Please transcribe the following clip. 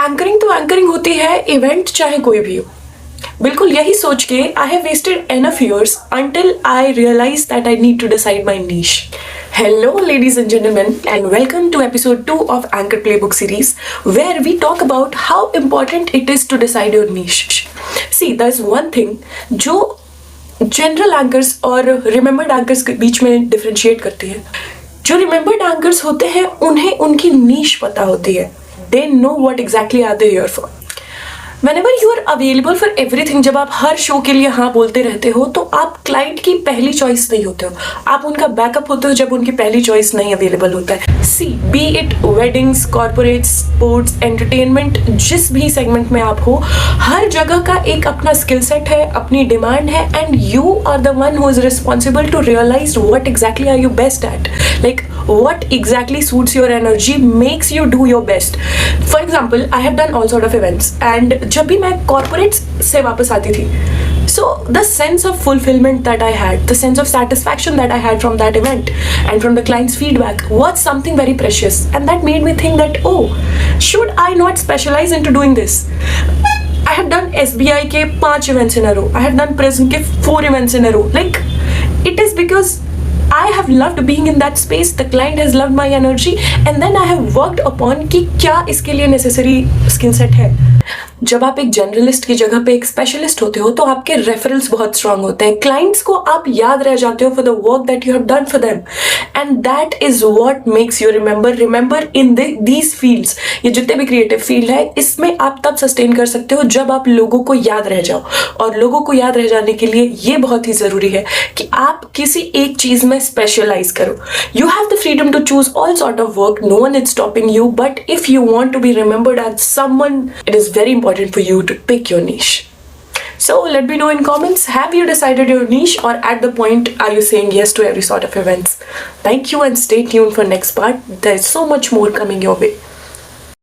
Anchoring तो anchoring होती है, इवेंट चाहे कोई भी हो। बिल्कुल यही सोच के I have wasted enough years until I realized that I need to decide my niche. Hello ladies and gentlemen and welcome to episode 2 of Anchor Playbook series where we talk about how important it is to decide your niche. See, there's one thing जो general anchors और remembered anchors के बीच में differentiate करती है। जो remembered anchors होते हैं उन्हें उनकी नीश पता होती है। They know what exactly are they here for. Whenever you are available for everything, जब आप हर शो के लिए हाँ बोलते रहते हो तो आप क्लाइंट की पहली चॉइस नहीं होते हो, आप उनका बैकअप होते हो जब उनकी पहली चॉइस नहीं अवेलेबल होता है। See be it weddings, corporate, sports, entertainment, जिस भी सेगमेंट में आप हो, हर जगह का एक अपना स्किल सेट है, अपनी डिमांड है, and you are the one who is responsible to realise what exactly are you best at, like what exactly suits your energy, makes you do your best. For example, I have done all sort of events and जब भी मैं corporates से वापस आती थी, so the sense of fulfillment that I had, the sense of satisfaction that I had from that event and from the client's feedback was something very precious, and that made me think that oh, should I not specialize into doing this? I have done SBI के 5 events in a row, I have done Prism के 4 events in a row. Like it is because I have loved being in that space, the client has loved my energy, and then I have worked upon कि क्या इसके लिए necessary skill set है। जब आप एक generalist की जगह पे एक स्पेशलिस्ट होते हो तो आपके रेफरल्स बहुत स्ट्रांग होते हैं, क्लाइंट्स को आप याद रह जाते हो for the work that you have done for them, and that is what makes you remember in these fields. ये जितने भी क्रिएटिव फील्ड है, इसमें आप तब सस्टेन कर सकते हो जब आप लोगों को याद रह जाओ, और लोगों को याद रह जाने के लिए ये बहुत ही जरूरी है कि आप किसी एक चीज में स्पेशलाइज करो। You have the freedom to choose all sort of work, no one is stopping you, but if you want to be remembered as someone, it is very important for you to pick your niche. So let me know in comments, have you decided your niche, or at the point are you saying yes to every sort of events? Thank you and stay tuned for next part. There is so much more coming your way.